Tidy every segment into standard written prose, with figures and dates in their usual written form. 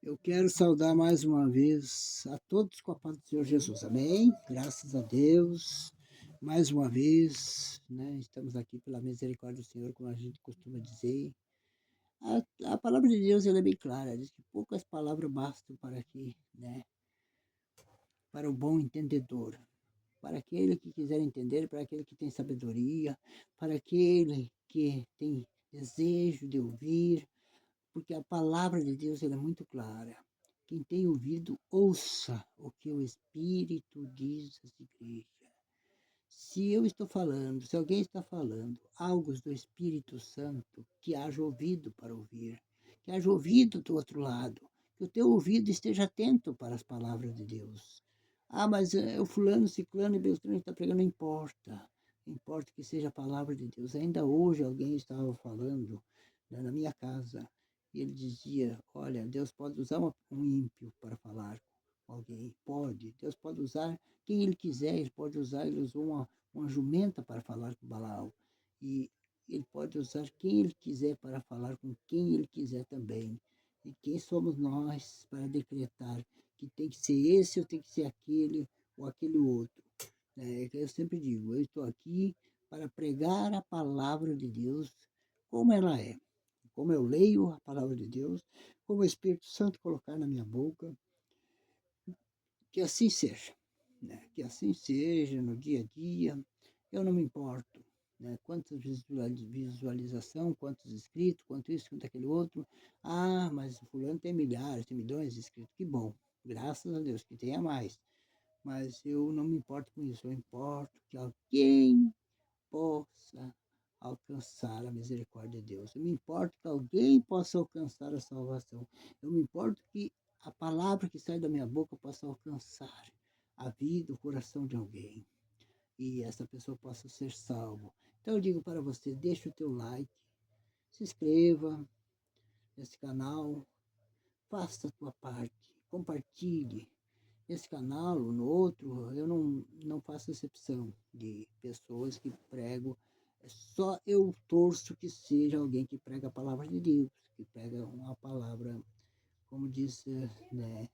Eu quero saudar mais uma vez a todos com a paz do Senhor Jesus. Amém? Graças a Deus. Mais uma vez, né? Estamos aqui pela misericórdia do Senhor, como a gente costuma dizer. A palavra de Deus ela é bem clara. Diz que poucas palavras bastam para que, né? Para o bom entendedor. Para aquele que quiser entender, para aquele que tem sabedoria, para aquele que tem desejo de ouvir, porque a palavra de Deus ela é muito clara. Quem tem ouvido, ouça o que o Espírito diz às igrejas. Se eu estou falando, se alguém está falando algo do Espírito Santo, que haja ouvido para ouvir, que haja ouvido do outro lado, que o teu ouvido esteja atento para as palavras de Deus. Ah, mas o fulano, ciclano e beltrano está pregando, não importa. Importa que seja a palavra de Deus. Ainda hoje alguém estava falando, né, na minha casa, e ele dizia, olha, Deus pode usar um ímpio para falar com alguém. Pode. Deus pode usar quem ele quiser, ele pode usar, ele usou uma jumenta para falar com Balaão. E ele pode usar quem ele quiser para falar com quem ele quiser também. E quem somos nós para decretar que tem que ser esse ou tem que ser aquele ou aquele outro? Eu sempre digo, eu estou aqui para pregar a palavra de Deus como ela é. Como eu leio a palavra de Deus, como o Espírito Santo colocar na minha boca, que assim seja, né? Que assim seja no dia a dia. Eu não me importo, né? Quantas visualização, quantos inscritos, quanto isso, quanto aquele outro. Ah, mas o fulano tem milhares, tem milhões de inscritos. Que bom, graças a Deus que tenha mais. Mas eu não me importo com isso. Eu importo que alguém possa alcançar a misericórdia de Deus. Eu me importo que alguém possa alcançar a salvação. Eu me importo que a palavra que sai da minha boca possa alcançar a vida, o coração de alguém. E essa pessoa possa ser salvo. Então eu digo para você, deixa o teu like, se inscreva nesse canal, faça a tua parte, compartilhe. Nesse canal, no outro, eu não faço exceção de pessoas que pregam. É só eu torço que seja alguém que prega a palavra de Deus, que prega uma palavra, como diz, né,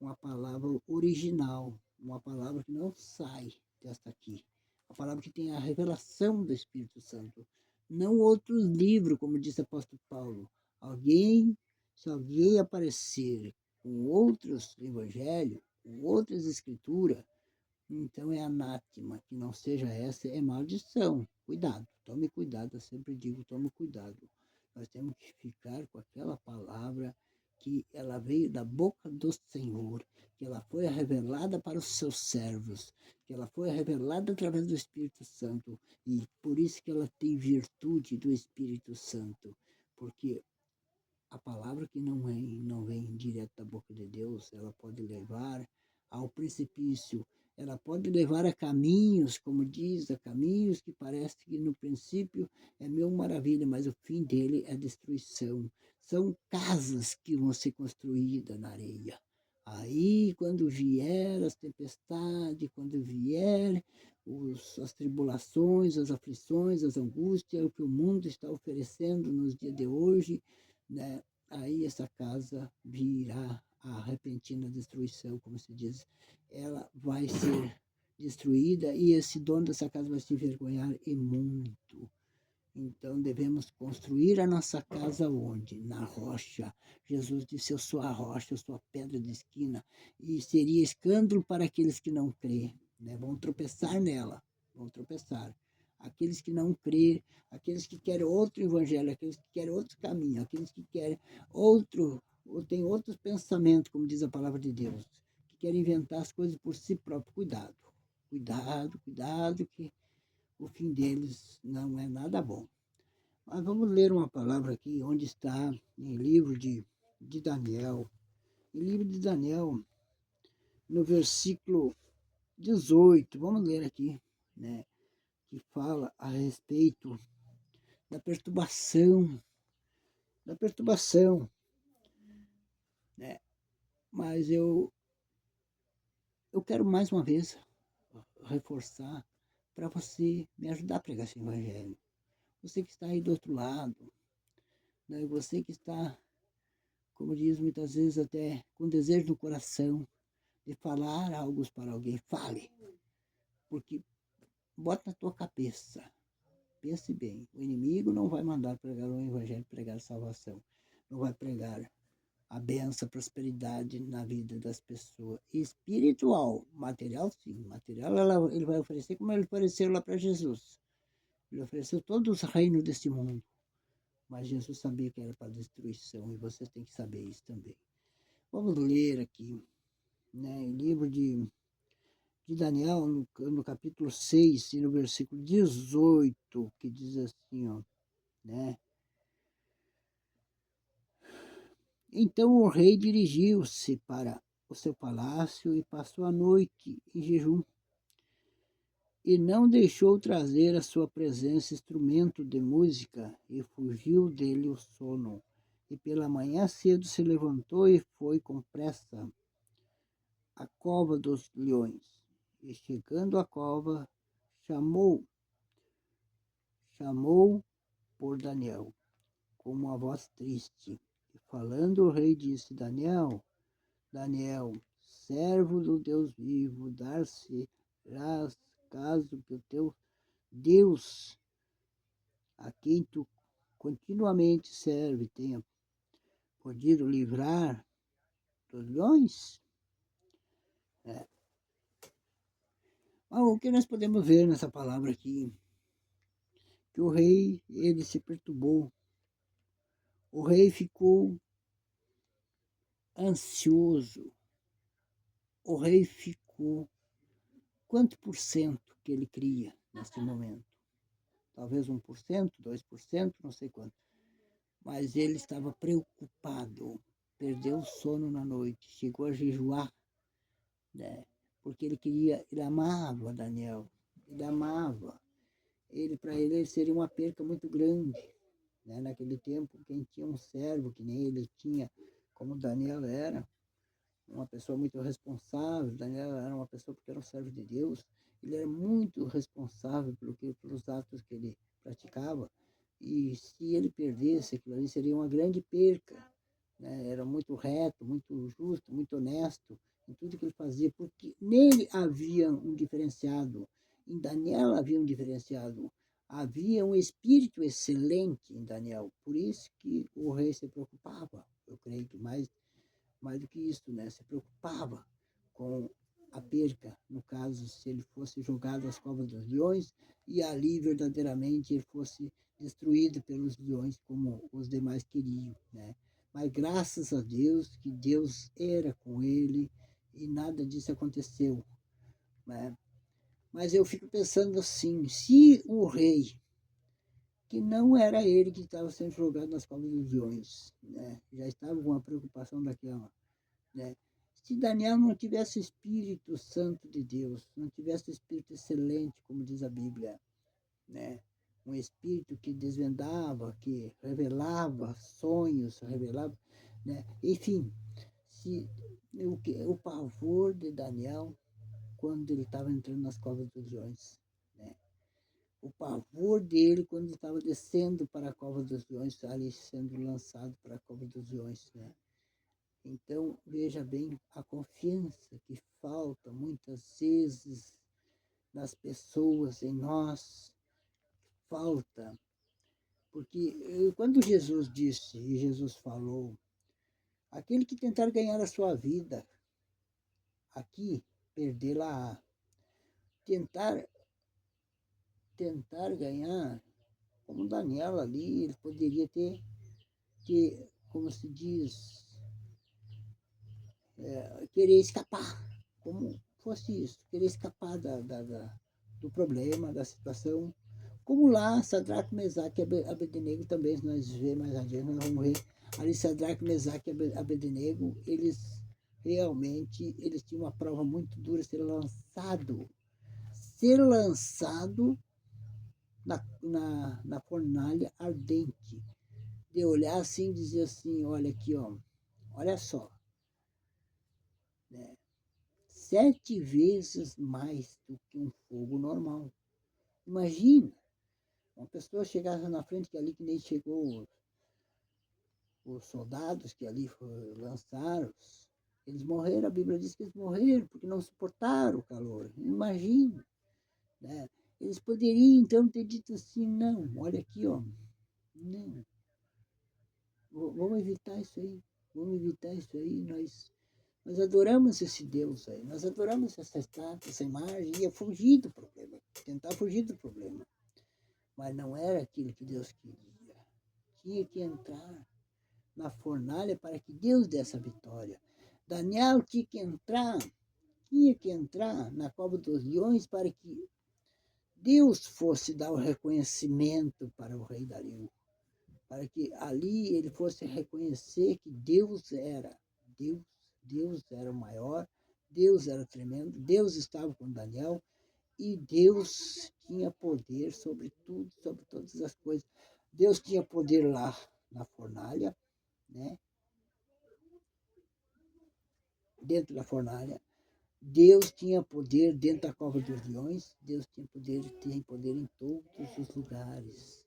uma palavra original, uma palavra que não sai desta aqui. Uma palavra que tem a revelação do Espírito Santo. Não outros livros, como disse o apóstolo Paulo. Se alguém aparecer com outros evangelhos, com outras escrituras, então é anátema, que não seja essa, é maldição. Cuidado, tome cuidado, eu sempre digo, tome cuidado. Nós temos que ficar com aquela palavra que ela veio da boca do Senhor, que ela foi revelada para os seus servos, que ela foi revelada através do Espírito Santo, e por isso que ela tem virtude do Espírito Santo, porque a palavra que não vem direto da boca de Deus, ela pode levar ao precipício, ela pode levar a caminhos, como diz, a caminhos que parece que no princípio é mil maravilha, mas o fim dele é destruição. São casas que vão ser construídas na areia. Aí, quando vier as tempestades, quando vier as tribulações, as aflições, as angústias, o que o mundo está oferecendo nos dias de hoje, né? Aí essa casa virá a repentina destruição, como se diz. Ela vai ser destruída e esse dono dessa casa vai se envergonhar e muito. Então devemos construir a nossa casa onde? Na rocha. Jesus disse, eu sou a rocha, eu sou a pedra de esquina. E seria escândalo para aqueles que não crêem, né? Vão tropeçar nela, vão tropeçar. Aqueles que não crêem, aqueles que querem outro evangelho, aqueles que querem outro caminho, aqueles que querem outro, ou têm outros pensamentos, como diz a palavra de Deus, que querem inventar as coisas por si próprio. Cuidado, cuidado, cuidado, que o fim deles não é nada bom. Mas vamos ler uma palavra aqui, onde está em livro de Daniel. Em livro de Daniel, no versículo 18, vamos ler aqui, né? Que fala a respeito da perturbação, né? Mas eu quero mais uma vez reforçar para você me ajudar a pregar esse evangelho. Você que está aí do outro lado, né? Você que está como diz muitas vezes até com desejo no coração de falar algo para alguém, fale, porque bota na tua cabeça, pense bem, o inimigo não vai mandar pregar o evangelho, pregar a salvação, não vai pregar a benção, a prosperidade na vida das pessoas. Espiritual, material sim, material ele vai oferecer como ele ofereceu lá para Jesus. Ele ofereceu todos os reinos deste mundo, mas Jesus sabia que era para destruição e você tem que saber isso também. Vamos ler aqui, né, em livro de Daniel, no capítulo 6 e no versículo 18, que diz assim, ó, né? Então o rei dirigiu-se para o seu palácio e passou a noite em jejum, e não deixou trazer à sua presença instrumento de música, e fugiu dele o sono. E pela manhã cedo se levantou e foi com pressa à cova dos leões. E chegando à cova, chamou por Daniel, com uma voz triste. E falando o rei disse, Daniel, servo do Deus vivo, dar-se-ás caso que o teu Deus, a quem tu continuamente serve, tenha podido livrar dos leões? É. Mas o que nós podemos ver nessa palavra aqui? Que o rei, ele se perturbou. O rei ficou ansioso. O rei ficou quanto por cento que ele cria nesse momento? Talvez 1%, 2%, não sei quanto. Mas ele estava preocupado, perdeu o sono na noite, chegou a jejuar, né? Porque ele amava Daniel, ele amava. Para ele seria uma perca muito grande, né? Naquele tempo, quem tinha um servo que nem ele tinha, como Daniel era, uma pessoa muito responsável. Daniel era uma pessoa porque era um servo de Deus. Ele era muito responsável pelos atos que ele praticava. E se ele perdesse aquilo ali, seria uma grande perca, né? Era muito reto, muito justo, muito honesto em tudo que ele fazia, porque nele havia um diferenciado. Em Daniel havia um diferenciado. Havia um espírito excelente em Daniel. Por isso que o rei se preocupava, eu creio que mais do que isso, né? Se preocupava com a perca, no caso, se ele fosse jogado às covas dos leões e ali verdadeiramente ele fosse destruído pelos leões como os demais queriam, né? Mas graças a Deus, que Deus era com ele e nada disso aconteceu, né? Mas eu fico pensando assim, se o rei, que não era ele que estava sendo jogado nas covas dos leões, né? Já estava com uma preocupação daquela, né? Se Daniel não tivesse o Espírito Santo de Deus, não tivesse o Espírito excelente, como diz a Bíblia, né? Um Espírito que desvendava, que revelava sonhos, revelava, né? Enfim, se o pavor de Daniel quando ele estava entrando nas covas dos leões, né? O pavor dele quando ele estava descendo para a cova dos leões, ali sendo lançado para a cova dos leões, né? Então, veja bem a confiança que falta muitas vezes nas pessoas, em nós, falta. Porque quando Jesus disse, e Jesus falou, aquele que tentar ganhar a sua vida aqui, perdê-la. Tentar ganhar, como Daniel ali, ele poderia ter como se diz, querer escapar, como fosse isso, querer escapar do problema, da situação. Como lá, Sadraque, Mesaque e Abednego também, se nós ver mais adiante, nós vamos ver ali Sadraque, Mesaque e Abednego, eles tinham uma prova muito dura, ser lançado na fornalha ardente, de olhar assim e dizer assim, olha aqui, ó, olha só, né? 7 vezes mais do que um fogo normal. Imagina, uma pessoa chegasse na frente que ali que nem chegou os soldados que ali foram lançados, eles morreram, a Bíblia diz que eles morreram porque não suportaram o calor. Imagina, né? Eles poderiam, então, ter dito assim, não, olha aqui, ó, não, vamos evitar isso aí, nós adoramos esse Deus aí, nós adoramos essa estátua, essa imagem, ia fugir do problema, tentar fugir do problema. Mas não era aquilo que Deus queria. Tinha que entrar na fornalha para que Deus desse a vitória. Daniel tinha que entrar na cova dos leões para que Deus fosse dar o reconhecimento para o rei Dario, para que ali ele fosse reconhecer que Deus era Deus, Deus era o maior, Deus era tremendo, Deus estava com Daniel e Deus tinha poder sobre tudo, sobre todas as coisas. Deus tinha poder lá na fornalha, né? Dentro da fornalha. Deus tinha poder dentro da cova dos leões. Deus tinha poder em todos os lugares.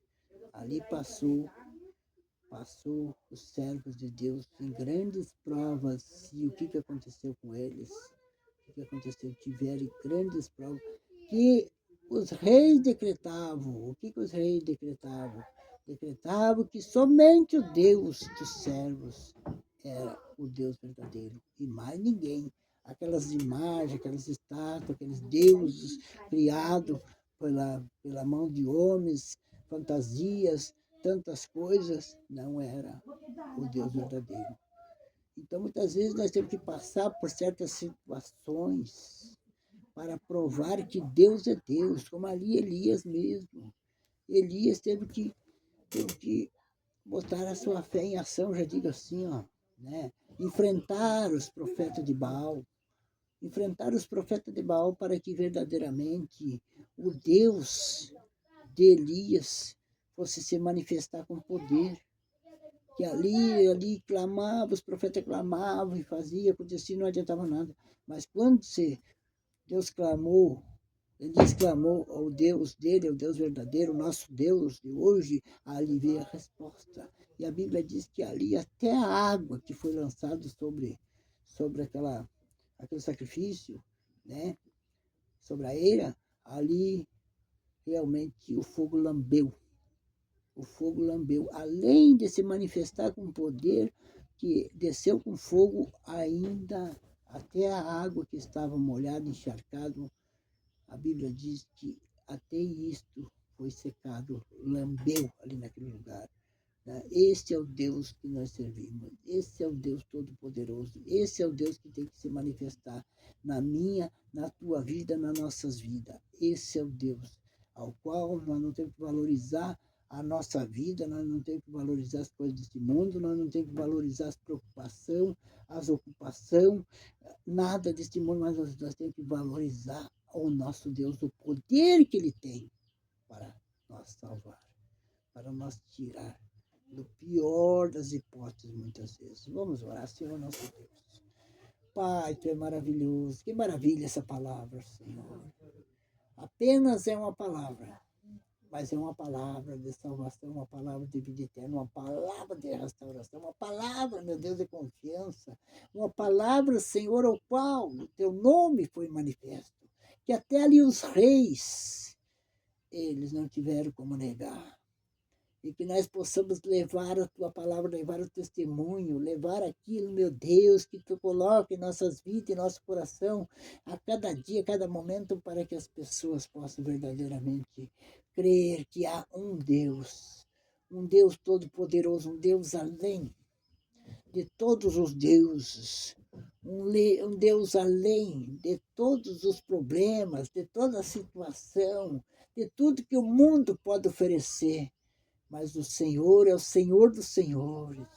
Ali passou os servos de Deus em grandes provas. E o que aconteceu com eles? O que aconteceu? Tiveram grandes provas que os reis decretavam. O que os reis decretavam? Decretavam que somente o Deus dos servos era o Deus verdadeiro e mais ninguém. Aquelas imagens, aquelas estátuas, aqueles deuses criados pela mão de homens, fantasias, tantas coisas, não era o Deus verdadeiro. Então, muitas vezes, nós temos que passar por certas situações para provar que Deus é Deus, como ali Elias mesmo. Elias teve que botar a sua fé em ação, já digo assim, ó, né? Enfrentar os profetas de Baal, para que verdadeiramente o Deus de Elias fosse se manifestar com poder. Que ali clamava, os profetas clamavam e faziam, acontecia, não adiantava nada. Mas quando Deus clamou, Elias clamou ao Deus dele, ao Deus verdadeiro, o nosso Deus de hoje, ali veio a resposta. E a Bíblia diz que ali até a água que foi lançada sobre aquele sacrifício, né, sobre a eira, ali realmente o fogo lambeu. O fogo lambeu, além de se manifestar com poder, que desceu com fogo ainda até a água que estava molhada, encharcada. A Bíblia diz que até isto foi secado, lambeu ali naquele lugar. Este é o Deus que nós servimos, esse é o Deus Todo-Poderoso, esse é o Deus que tem que se manifestar na minha, na tua vida, nas nossas vidas. Esse é o Deus ao qual nós não temos que valorizar a nossa vida, nós não temos que valorizar as coisas desse mundo, nós não temos que valorizar as preocupações, as ocupações, nada deste mundo, mas nós temos que valorizar o nosso Deus, o poder que Ele tem para nos salvar, para nos tirar do pior das hipóteses, muitas vezes. Vamos orar, Senhor nosso Deus. Pai, Tu é maravilhoso. Que maravilha essa palavra, Senhor. Apenas é uma palavra, mas é uma palavra de salvação, uma palavra de vida eterna, uma palavra de restauração, uma palavra, meu Deus, de confiança, uma palavra, Senhor, ao qual o Teu nome foi manifesto, que até ali os reis, eles não tiveram como negar. E que nós possamos levar a Tua palavra, levar o testemunho, levar aquilo, meu Deus, que Tu coloca em nossas vidas, em nosso coração, a cada dia, a cada momento, para que as pessoas possam verdadeiramente crer que há um Deus todo-poderoso, um Deus além de todos os deuses, um Deus além de todos os problemas, de toda a situação, de tudo que o mundo pode oferecer. Mas o Senhor é o Senhor dos senhores,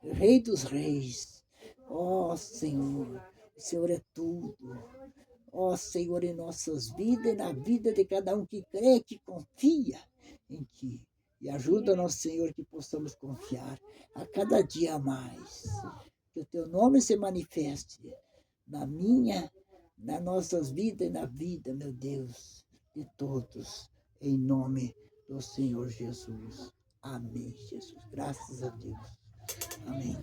Rei dos reis. Ó Senhor, o Senhor é tudo. Ó Senhor, em nossas vidas e na vida de cada um que crê, que confia em Ti. E ajuda-nos, Senhor, que possamos confiar a cada dia mais. Que o Teu nome se manifeste nas nossas vidas e na vida, meu Deus, de todos. Em nome do Senhor Jesus. Amém, Jesus. Graças a Deus. Amém.